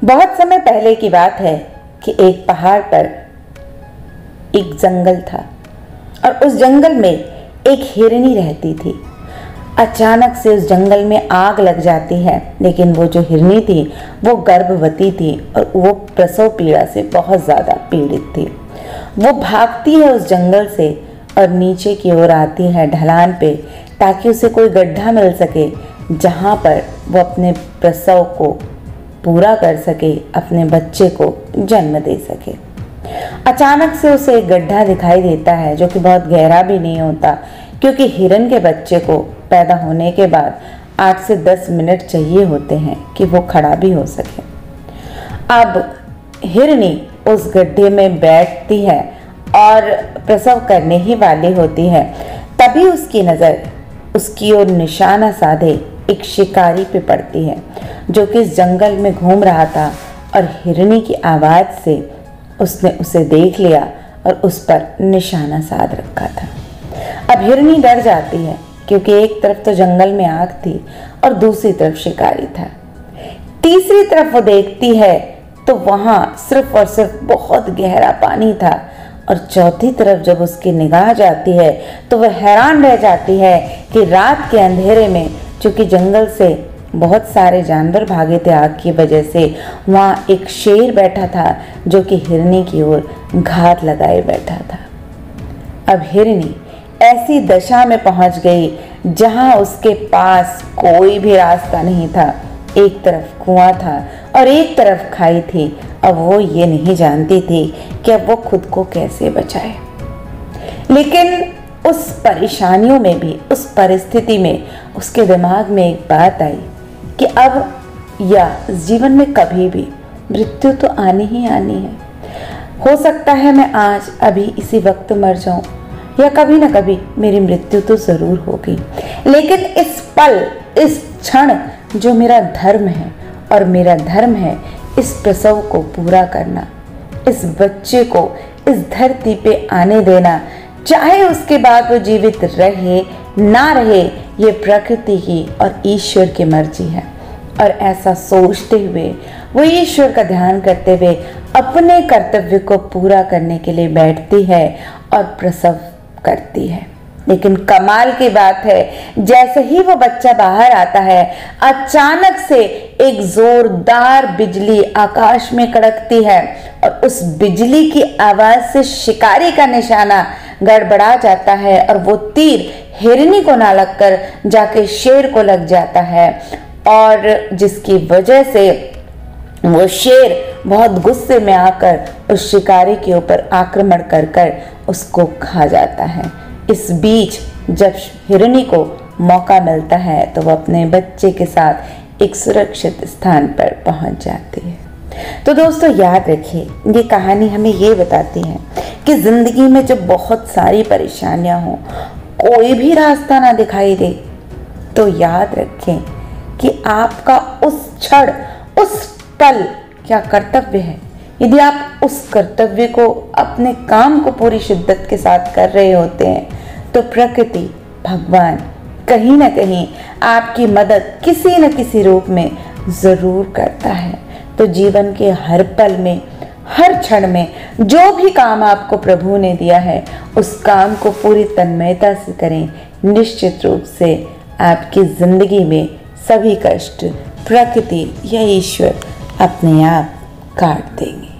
बहुत समय पहले की बात है कि एक पहाड़ पर एक जंगल था और उस जंगल में एक हिरनी रहती थी। अचानक से उस जंगल में आग लग जाती है, लेकिन वो जो हिरनी थी वो गर्भवती थी और वो प्रसव पीड़ा से बहुत ज़्यादा पीड़ित थी। वो भागती है उस जंगल से और नीचे की ओर आती है ढलान पे, ताकि उसे कोई गड्ढा मिल सके जहाँ पर वो अपने प्रसव को पूरा कर सके, अपने बच्चे को जन्म दे सके। अचानक से उसे एक गड्ढा दिखाई देता है जो कि बहुत गहरा भी नहीं होता, क्योंकि हिरन के बच्चे को पैदा होने के बाद 8 से 10 मिनट चाहिए होते हैं कि वो खड़ा भी हो सके। अब हिरनी उस गड्ढे में बैठती है और प्रसव करने ही वाली होती है। तभी उसकी नज़र उसकी ओर निशाना साधे एक शिकारी पे पड़ती है जो कि इस जंगल में घूम रहा था, और हिरनी की आवाज़ से उसने उसे देख लिया और उस पर निशाना साध रखा था। अब हिरनी डर जाती है, क्योंकि एक तरफ तो जंगल में आग थी और दूसरी तरफ शिकारी था। तीसरी तरफ वो देखती है तो वहां सिर्फ और सिर्फ बहुत गहरा पानी था, और चौथी तरफ जब उसकी निगाह जाती है तो वह हैरान रह जाती है कि रात के अंधेरे में, चूंकि जंगल से बहुत सारे जानवर भागे थे आग की वजह से, वहाँ एक शेर बैठा था जो कि हिरनी की ओर घात लगाए बैठा था। अब हिरनी ऐसी दशा में पहुंच गई जहां उसके पास कोई भी रास्ता नहीं था। एक तरफ कुआं था और एक तरफ खाई थी। अब वो ये नहीं जानती थी कि अब वो खुद को कैसे बचाए। लेकिन उस परेशानियों में भी, उस परिस्थिति में उसके दिमाग में एक बात आई कि अब या जीवन में कभी भी मृत्यु तो आनी ही आनी है। हो सकता है मैं आज अभी इसी वक्त मर जाऊं, या कभी ना कभी मेरी मृत्यु तो जरूर होगी, लेकिन इस पल, इस क्षण जो मेरा धर्म है, और मेरा धर्म है इस प्रसव को पूरा करना, इस बच्चे को इस धरती पे आने देना, चाहे उसके बाद वो जीवित रहे ना रहे, ये प्रकृति की और ईश्वर की मर्जी है। और ऐसा सोचते हुए वो ईश्वर का ध्यान करते हुए अपने कर्तव्य को पूरा करने के लिए बैठती है और प्रसव करती है। लेकिन कमाल की बात है, जैसे ही वो बच्चा बाहर आता है, अचानक से एक जोरदार बिजली आकाश में कड़कती है, और उस बिजली की आवाज से शिकारी का निशाना गड़बड़ा जाता है और वो तीर हिरनी को ना लगकर जाके शेर को लग जाता है, और जिसकी वजह से वो शेर बहुत गुस्से में आकर उस शिकारी के ऊपर आक्रमण कर उसको खा जाता है। इस बीच जब हिरनी को मौका मिलता है तो वह अपने बच्चे के साथ एक सुरक्षित स्थान पर पहुंच जाती है। तो दोस्तों याद रखिए, ये कहानी हमें ये बताती है कि जिंदगी में जब बहुत सारी परेशानियां हों, कोई भी रास्ता ना दिखाई दे, तो याद रखें कि आपका उस क्षण, उस पल क्या कर्तव्य है। यदि आप उस कर्तव्य को, अपने काम को पूरी शिद्दत के साथ कर रहे होते हैं, तो प्रकृति, भगवान कहीं ना कहीं आपकी मदद किसी न किसी रूप में ज़रूर करता है। तो जीवन के हर पल में, हर क्षण में जो भी काम आपको प्रभु ने दिया है, उस काम को पूरी तन्मयता से करें। निश्चित रूप से आपकी ज़िंदगी में सभी कष्ट प्रकृति या ईश्वर अपने आप काट देंगे।